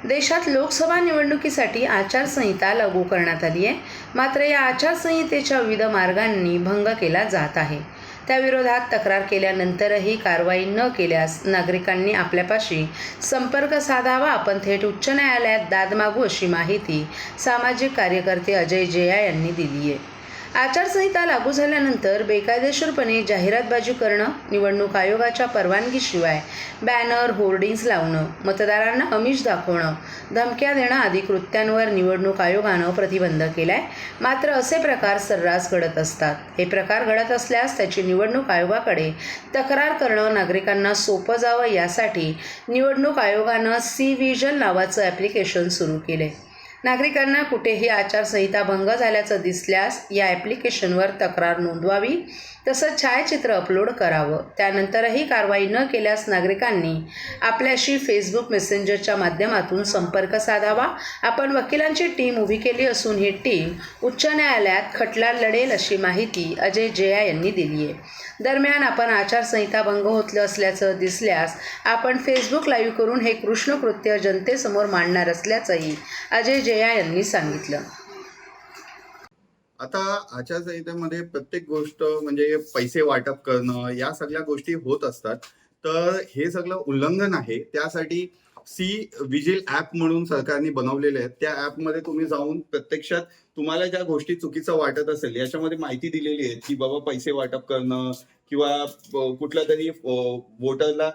देशात लोकसभा निवडणुकीसाठी आचारसंहिता लागू करण्यात आली आहे. मात्र या आचारसंहितेच्या विविध मार्गांनी भंग केला जात आहे. त्याविरोधात तक्रार केल्यानंतरही कारवाई न केल्यास नागरिकांनी आपल्यापाशी संपर्क साधावा. आपण थेट उच्च न्यायालयात दाद मागू, अशी माहिती सामाजिक कार्यकर्ते अजय जया यांनी दिली आहे. आचारसंहिता लागू झाल्यानंतर बेकायदेशीरपणे जाहिरातबाजी करणं, निवडणूक आयोगाच्या परवानगीशिवाय बॅनर, होर्डिंग्ज लावणं, मतदारांना आमिष दाखवणं, धमक्या देणं आदी कृत्यांवर निवडणूक आयोगानं प्रतिबंध केलाय. मात्र असे प्रकार सर्रास घडत असतात. हे प्रकार घडत असल्यास त्याची निवडणूक आयोगाकडे तक्रार करणं नागरिकांना सोपं जावं, यासाठी निवडणूक आयोगानं सी-व्हिजन नावाचं ॲप्लिकेशन सुरू केले. नागरिकांना कुठेही आचारसंहिता भंग झाल्याचं दिसल्यास या ॲप्लिकेशनवर तक्रार नोंदवावी, तसंच छायाचित्र अपलोड करावं. त्यानंतरही कारवाई न केल्यास नागरिकांनी आपल्याशी फेसबुक मेसेंजरच्या माध्यमातून संपर्क साधावा. आपण वकिलांची टीम उभी केली असून ही टीम उच्च न्यायालयात खटला लढेल, अशी माहिती अजय जया यांनी दिली आहे. दरम्यान आपण आचारसंहिता भंग होत असल्याचं दिसल्यास आपण फेसबुक लाईव्ह करून हे कृष्णकृत्य जनतेसमोर मांडणार असल्याचंही अजय जया यांनी सांगितलं. आता आचारसंहितेमध्ये प्रत्येक गोष्ट म्हणजे पैसे वाटप करणं या सगळ्या गोष्टी होत असतात. तर हे सगळं उल्लंघन आहे. त्यासाठी सी-व्हिजिल ॲप म्हणून सरकारने बनवलेले आहेत. त्या ॲपमध्ये तुम्ही जाऊन प्रत्यक्षात तुम्हाला ज्या गोष्टी चुकीचं वाटत असेल याच्यामध्ये माहिती दिलेली आहे की बाबा पैसे वाटप करणं किंवा कुठल्या तरी वोटरला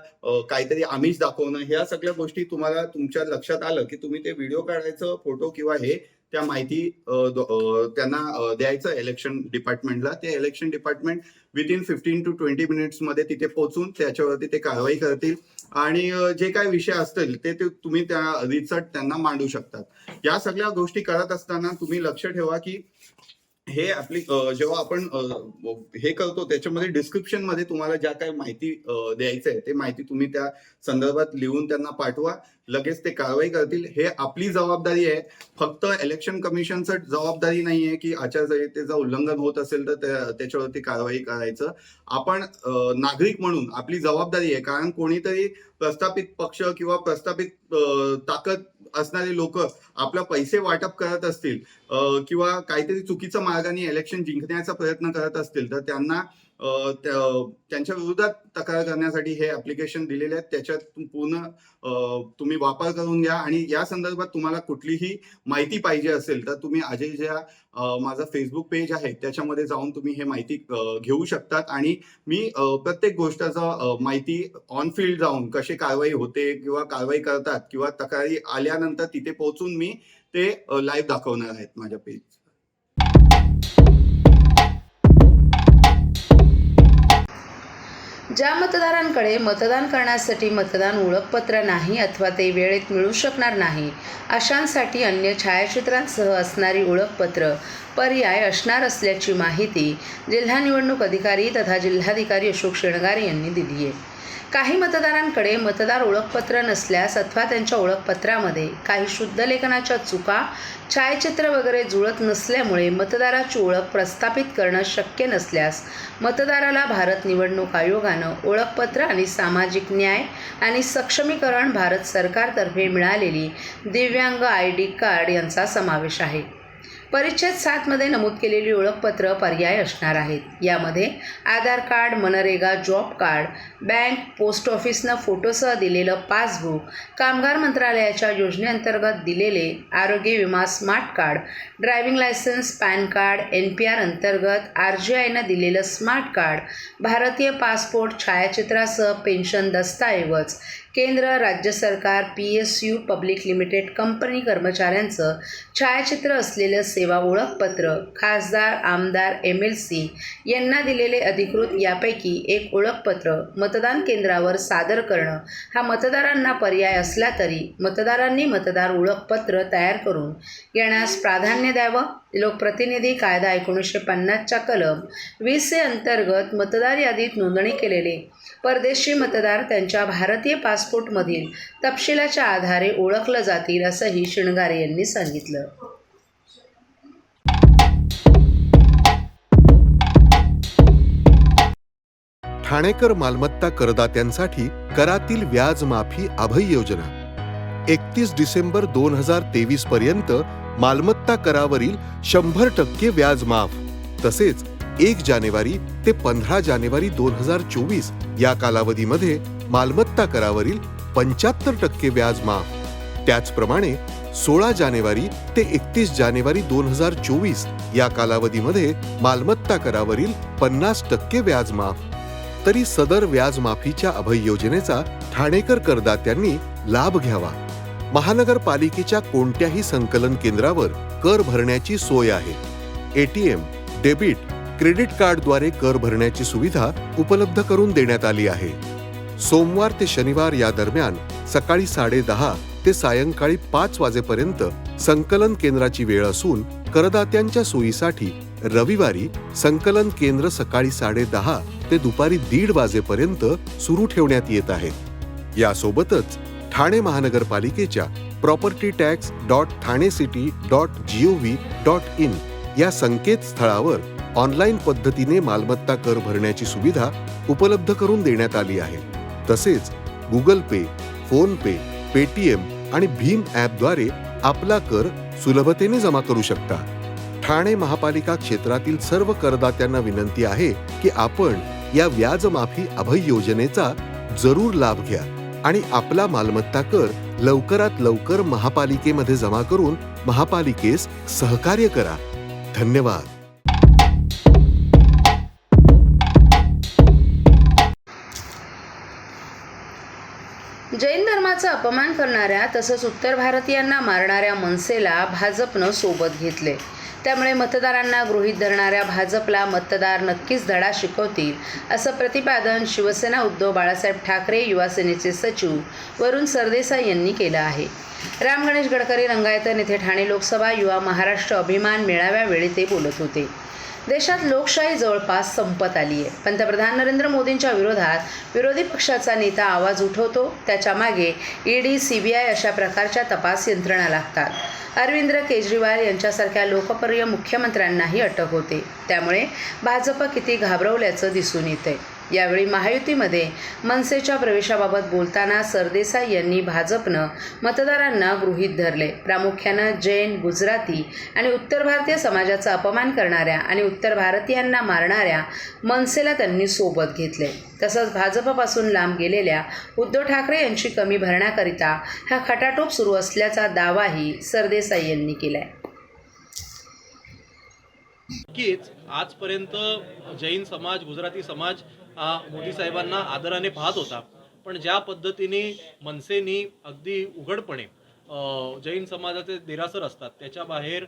काहीतरी आमिष दाखवणं, ह्या सगळ्या गोष्टी तुम्हाला तुमच्या लक्षात आलं की तुम्ही ते व्हिडिओ काढायचं, फोटो किंवा हे त्या माहिती त्यांना द्यायचं इलेक्शन डिपार्टमेंटला. ते इलेक्शन डिपार्टमेंट विथिन 15 to 20 मिनिट्समध्ये तिथे पोहोचून त्याच्यावरती ते कारवाई करतील आणि जे काही विषय असतील ते तुम्ही त्या रिसर्च त्यांना मांडू शकतात. या सगळ्या गोष्टी करत असताना तुम्ही लक्ष ठेवा की हे जेव्हा आपण हे करतो त्याच्यामध्ये डिस्क्रिप्शन मध्ये तुम्हाला ज्या काही माहिती द्यायचं आहे ते माहिती तुम्ही त्या संदर्भात लिहून त्यांना पाठवा. लगेच ते कारवाई करतील. हे आपली जबाबदारी आहे. फक्त इलेक्शन कमिशनचं जबाबदारी नाही आहे की आचारसंहितेचं उल्लंघन होत असेल तर त्याच्यावरती कारवाई करायचं. आपण नागरिक म्हणून आपली जबाबदारी आहे. कारण कोणीतरी प्रस्थापित पक्ष किंवा प्रस्थापित ताकद असणारे लोक आपला पैसे वाटप करत असतील किंवा काहीतरी चुकीच्या मार्गाने इलेक्शन जिंकण्याचा प्रयत्न करत असतील तर त्यांना त्यांच्या विरोधात तक्रार करण्यासाठी हे ऍप्लिकेशन दिलेले आहेत. त्याच्यात पूर्ण तुम्ही वापर करून घ्या आणि या संदर्भात तुम्हाला कुठलीही माहिती पाहिजे असेल तर तुम्ही अजय जया माझा फेसबुक पेज आहे त्याच्यामध्ये जाऊन तुम्ही हे माहिती घेऊ शकतात. आणि मी प्रत्येक गोष्टीचा माहिती ऑन फील्ड जाऊन कशी कारवाई होते किंवा कारवाई करतात किंवा तक्रारी आल्यानंतर तिथे पोहोचून मी ते लाईव्ह दाखवणार आहेत माझ्या पेज. ज्या मतदारांकडे मतदान करण्यासाठी मतदान ओळखपत्र नाही अथवा ते वेळेत मिळू शकणार नाही अशांसाठी अन्य छायाचित्रांसह असणारी ओळखपत्र पर्याय असणार असल्याची माहिती जिल्हा निवडणूक अधिकारी तथा जिल्हाधिकारी अशोक शेणगारे यांनी दिली आहे. काही मतदारांकडे मतदार ओळखपत्र नसल्यास अथवा त्यांच्या ओळखपत्रामध्ये काही शुद्धलेखनाच्या चुका, छायाचित्र वगैरे जुळत नसल्यामुळे मतदाराची ओळख प्रस्थापित करणं शक्य नसल्यास मतदाराला भारत निवडणूक आयोगानं ओळखपत्र आणि सामाजिक न्याय आणि सक्षमीकरण भारत सरकारतर्फे मिळालेली दिव्यांग ID कार्ड यांचा समावेश आहे. परिच्छेद 7 मध्ये नमूद केलेली ओळखपत्र पर्याय असणार आहेत. यामध्ये आधार कार्ड, मनरेगा जॉब कार्ड, बँक, पोस्ट ऑफिसनं फोटोसह दिलेलं पासबुक, कामगार मंत्रालयाच्या योजनेअंतर्गत दिलेले आरोग्य विमा smart card, driving licence, PAN card, NPR अंतर्गत RGIनं दिलेलं स्मार्ट कार्ड, भारतीय पासपोर्ट, छायाचित्रासह पेन्शन दस्तऐवज, केंद्र राज्य सरकार PSU पब्लिक लिमिटेड कंपनी कर्मचाऱ्यांचं छायाचित्र असलेलं सेवा ओळखपत्र, खासदार, आमदार, MLC यांना दिलेले अधिकृत यापैकी एक ओळखपत्र मतदान केंद्रावर सादर करणं हा मतदारांना पर्याय असला तरी मतदारांनी मतदार ओळखपत्र तयार करून घेण्यास प्राधान्य द्यावं. लोकप्रतिनिधी कायदा 1950च्या कलम 20 अंतर्गत मतदार यादीत नोंदणी केलेले परदेशी मतदार त्यांच्या भारतीय पासपोर्टमधील तपशिलाच्या आधारे ओळखलं जातील, असंही शेणगारे यांनी सांगितलं. ठाणेकर मालमत्ता करदात्यांसाठी करातील व्याज माफी अभय योजना 31 डिसेंबर 2023 पर्यंत मालमत्ता करावरील 100% व्याज माफ, तसेच 1 जानेवारी ते 15 जानेवारी 2024 या कालावधीमध्ये मालमत्ता करावरील 75% व्याज माफ. त्याचप्रमाणे 16 जानेवारी ते 31 जानेवारी 2024 या कालावधीमध्ये मालमत्ता करावरील 50% व्याज माफ. तरी सदर व्याज माफीच्या अभय योजनेचा ठाणेकर करदात्यांनी लाभ घ्यावा. महानगरपालिकेच्या कोणत्याही संकलन केंद्रावर कर भरण्याची सोय आहे. ATM, डेबिट, क्रेडिट कार्डद्वारे कर भरण्याची सुविधा उपलब्ध करून देण्यात आली आहे. सोमवार ते शनिवार या दरम्यान सकाळी 10:30 ते सायंकाळी 5 वाजेपर्यंत संकलन केंद्राची वेळ असून करदात्यांच्या सोयीसाठी रविवारी संकलन केंद्र सकाळी 10:30 ते दुपारी 1:30 वाजेपर्यंत सुरू ठेवण्यात येत आहे. यासोबतच ठाणे महानगरपालिकेच्या propertytax.thanecity.gov.in या संकेतस्थळावर ऑनलाईन पद्धतीने मालमत्ता कर भरण्याची सुविधा उपलब्ध करून देण्यात आली आहे. तसेच गुगल पे, फोन पे, पेटीएम आणि भीम ॲपद्वारे आपला कर सुलभतेने जमा करू शकता. ठाणे महापालिका क्षेत्रातील सर्व करदात्यांना विनंती आहे की आपण या व्याजमाफी अभय योजनेचा जरूर लाभ घ्या आणि आपला मालमत्ता कर लवकरात लवकर महापालिकेमध्ये जमा करून महापालिकेस सहकार्य करा. धन्यवाद. जैन धर्माचा अपमान करणाऱ्या तसंच उत्तर भारतीयांना मारणाऱ्या मनसेला भाजपनं सोबत घेतले. त्यामुळे मतदारांना गृहीत धरणाऱ्या भाजपला मतदार नक्कीच धडा शिकवतील, असं प्रतिपादन शिवसेना उद्धव बाळासाहेब ठाकरे युवा सेनेचे सचिव वरुण सरदेसाई यांनी केलं आहे. राम गणेश गडकरी रंगायतन येथे ठाणे लोकसभा युवा महाराष्ट्र अभिमान मेळाव्यावेळी ते बोलत होते. देशात लोकशाही जवळपास संपत आली आहे. पंतप्रधान नरेंद्र मोदींच्या विरोधात विरोधी पक्षाचा नेता आवाज उठवतो, त्याच्या मागे ED, CBI अशा प्रकारच्या तपास यंत्रणा लागतात. अरविंद केजरीवाल यांच्यासारख्या लोकप्रिय मुख्यमंत्र्यांनाही अटक होते. त्यामुळे भाजप किती घाबरवल्याचं दिसून येतंय. यावेळी महायुतीमध्ये मनसेच्या प्रवेशाबाबत बोलताना सरदेसाई यांनी भाजपनं मतदारांना गृहीत धरले. प्रामुख्यानं जैन, गुजराती आणि उत्तर भारतीय समाजाचा अपमान करणाऱ्या आणि उत्तर भारतीयांना मारणाऱ्या मनसेला त्यांनी सोबत घेतले. तसंच भाजपपासून लांब गेलेल्या उद्धव ठाकरे यांची कमी भरण्याकरिता हा खटाटोप सुरू असल्याचा दावाही सरदेसाई यांनी केलाय. नक्कीच आजपर्यंत जैन समाज, गुजराती समाज हा मोदी साहेबांना आदराने पाहत होता. पण ज्या पद्धतीने मनसेनी अगदी उघडपणे जैन समाजाचे देरासर असतात त्याच्या बाहेर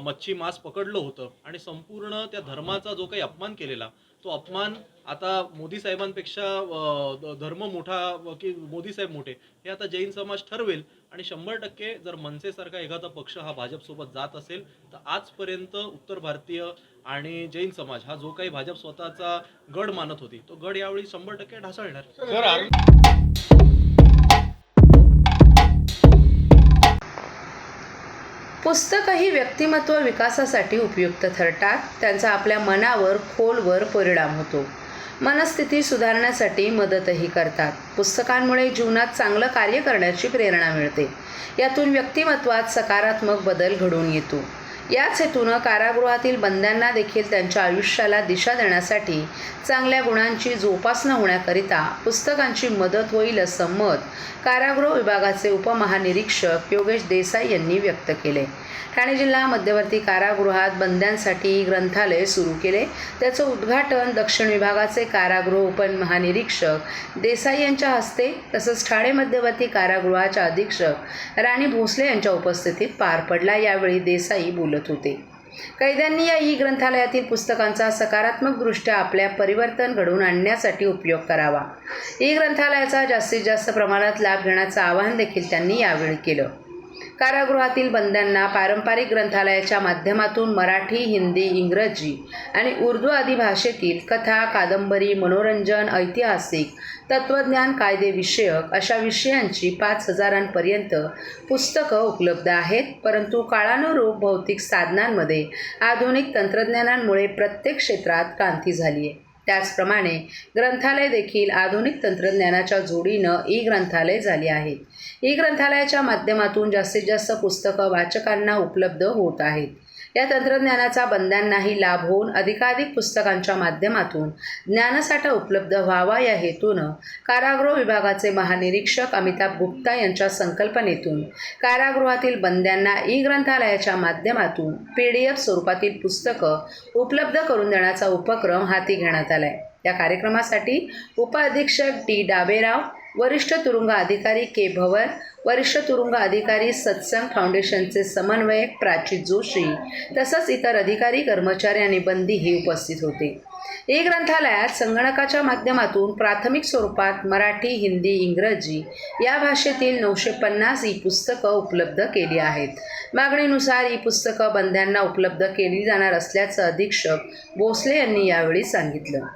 मच्छी मांस पकडलं होतं आणि संपूर्ण त्या धर्माचा जो काही अपमान केलेला, तो अपमान आता मोदी साहेबांपेक्षा धर्म मोठा की मोदी साहेब मोठे हे आता जैन समाज ठरवेल. आणि 100% जर मनसेसारखा एखादा पक्ष हा भाजपसोबत जात असेल तर आजपर्यंत उत्तर भारतीय आणि जैन समाज हा जो काही भाजप स्वतःचा गड मानत होती तो गड यावेळी 100% ढासळणार. पुस्तकही व्यक्तिमत्व विकासासाठी उपयुक्त ठरतात. त्यांचा आपल्या मनावर खोलवर परिणाम होतो. मनस्थिती सुधारण्यासाठी मदतही करतात. पुस्तकांमुळे जीवनात चांगलं कार्य करण्याची प्रेरणा मिळते. यातून व्यक्तिमत्वात सकारात्मक बदल घडून येतो. याच हेतूनं कारागृहातील बंद्यांना देखील त्यांच्या आयुष्याला दिशा देण्यासाठी चांगल्या गुणांची जोपासना होण्याकरिता पुस्तकांची मदत होईल असं मत कारागृह विभागाचे उपमहानिरीक्षक योगेश देसाई यांनी व्यक्त केले. ठाणे जिल्हा मध्यवर्ती कारागृहात बंद्यांसाठी ग्रंथालय सुरू केले. त्याचं उद्घाटन दक्षिण विभागाचे कारागृह उपमहानिरीक्षक देसाई यांच्या हस्ते तसंच ठाणे मध्यवर्ती कारागृहाच्या अधीक्षक राणी भोसले यांच्या उपस्थितीत पार पडला. यावेळी देसाई बोलत होते. कैद्यांनी या ग्रंथालयातील पुस्तकांचा सकारात्मकदृष्ट्या आपल्या परिवर्तन घडवून आणण्यासाठी उपयोग करावा. ग्रंथालयाचा जास्तीत जास्त प्रमाणात लाभ घेण्याचं आवाहन देखील त्यांनी यावेळी केलं. कारागृहातील बंद्यांना पारंपरिक ग्रंथालयाच्या माध्यमातून मराठी, हिंदी, इंग्रजी आणि उर्दू आदी भाषेतील कथा, कादंबरी, मनोरंजन, ऐतिहासिक, तत्त्वज्ञान, कायदेविषयक अशा विषयांची 5,000पर्यंत पुस्तकं उपलब्ध आहेत. परंतु काळानुरूप भौतिक साधनांमध्ये आधुनिक तंत्रज्ञानामुळे प्रत्येक क्षेत्रात क्रांती झाली आहे. त्याचप्रमाणे ग्रंथालय देखील आधुनिक तंत्रज्ञानाच्या जोडीनं ई ग्रंथालय झाली आहेत. ई ग्रंथालयाच्या माध्यमातून जास्तीत जास्त पुस्तकं वाचकांना उपलब्ध होत आहेत. या तंत्रज्ञानाचा बंद्यांनाही लाभ होऊन अधिकाधिक पुस्तकांच्या माध्यमातून ज्ञानसाठा उपलब्ध व्हावा या हेतूनं कारागृह विभागाचे महानिरीक्षक अमिताभ गुप्ता यांच्या संकल्पनेतून कारागृहातील बंद्यांना ई ग्रंथालयाच्या माध्यमातून PDF स्वरूपातील पुस्तकं उपलब्ध करून देण्याचा उपक्रम हाती घेण्यात आला आहे. या कार्यक्रमासाठी उपअधीक्षक D. डाबेराव, वरिष्ठ तुरुंग अधिकारी K. भवर, वरिष्ठ तुरुंग अधिकारी सत्संग फाउंडेशनचे समन्वयक प्राची जोशी तसंच इतर अधिकारी, कर्मचारी आणि बंदी हे उपस्थित होते. ई ग्रंथालयात संगणकाच्या माध्यमातून प्राथमिक स्वरूपात मराठी, हिंदी, इंग्रजी या भाषेतील 950 ई पुस्तकं उपलब्ध केली आहेत. मागणीनुसार ई पुस्तकं बंद्यांना उपलब्ध केली जाणार असल्याचं अधीक्षक भोसले यांनी यावेळी सांगितलं.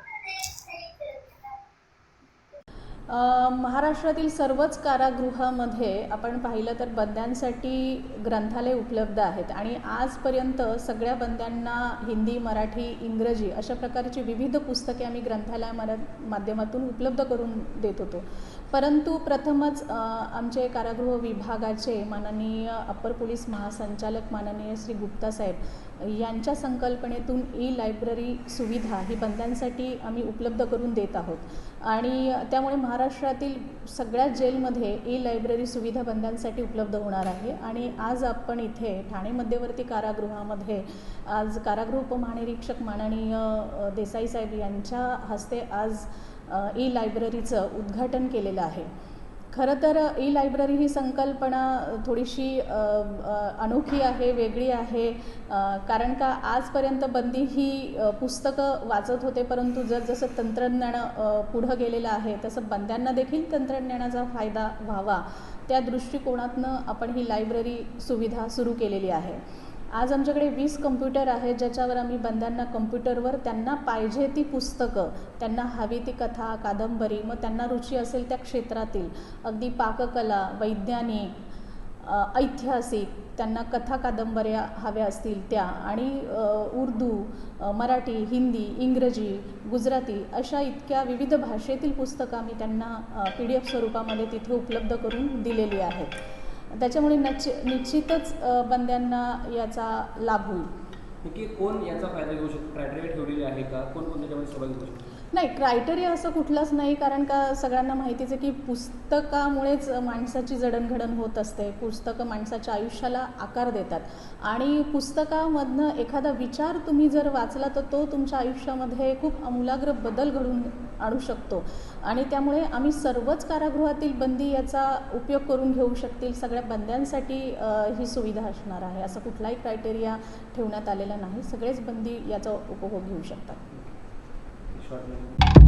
महाराष्ट्रातील सर्वच कारागृहामध्ये आपण पाहिलं तर बंद्यांसाठी ग्रंथालय उपलब्ध आहेत आणि आजपर्यंत सगळ्या बंद्यांना हिंदी, मराठी, इंग्रजी अशा प्रकारची विविध पुस्तके आम्ही माध्यमातून उपलब्ध करून देत होतो. परंतु प्रथमच आमचे कारागृह विभागाचे माननीय अप्पर पोलीस महासंचालक माननीय श्री गुप्ता साहेब यांच्या संकल्पनेतून ई लायब्ररी सुविधा ही बंद्यांसाठी आम्ही उपलब्ध करून देत आहोत आणि त्यामुळे महाराष्ट्रातील सगळ्या जेलमध्ये ई लायब्ररी सुविधा बंद्यांसाठी उपलब्ध होणार आहे. आणि आज आपण इथे ठाणे मध्यवर्ती कारागृहामध्ये आज कारागृह उपमहानिरीक्षक माननीय देसाई साहेब यांच्या हस्ते आज ई लायब्ररीचं उद्घाटन केलेलं आहे. खरं तर ई लायब्ररी ही संकल्पना थोडीशी अनोखी आहे, वेगळी आहे, कारण का आजपर्यंत बंदी ही पुस्तकं वाचत होते, परंतु जसं तंत्रज्ञान पुढं गेलेलं आहे तसं बंद्यांना देखील तंत्रज्ञानाचा फायदा व्हावा त्या दृष्टिकोनातनं आपण ही लायब्ररी सुविधा सुरू केलेली आहे. आज आमच्याकडे 20 कम्प्युटर आहेत ज्याच्यावर आम्ही बंद्यांना कम्प्युटरवर त्यांना पाहिजे ती पुस्तकं, त्यांना हवी ती कथा, कादंबरी, मग त्यांना रुची असेल त्या क्षेत्रातील अगदी पाककला, वैज्ञानिक, ऐतिहासिक, त्यांना कथा कादंबऱ्या हव्या असतील त्या आणि उर्दू, मराठी, हिंदी, इंग्रजी, गुजराती अशा इतक्या विविध भाषेतील पुस्तकं आम्ही त्यांना PDF स्वरूपामध्ये तिथे उपलब्ध करून दिलेली आहेत. त्याच्यामुळे निश्चितच बंद्यांना याचा लाभ होईल. नक्की कोण याचा फायदा घेऊ शकतो? क्रायटेरिया ठेवलेली आहे का? कोण त्याच्यामध्ये सहभागी होऊ शकतो? नाही, क्रायटेरिया असं कुठलंच नाही, कारण का सगळ्यांना माहितीच आहे की पुस्तकामुळेच माणसाची जडणघडण होत असते. पुस्तकं माणसाच्या आयुष्याला आकार देतात आणि पुस्तकामधनं एखादा विचार तुम्ही जर वाचला तर तो तुमच्या आयुष्यामध्ये खूप आमूलाग्र बदल घडून आणू शकतो आणि त्यामुळे आम्ही सर्वच कारागृहातील बंदी याचा उपयोग करून घेऊ शकतील. सगळ्या बंद्यांसाठी ही सुविधा असणार आहे. असं कुठलाही क्रायटेरिया ठेवण्यात आलेला नाही. सगळेच बंदी याचा उपभोग घेऊ शकतात. शॉर्ट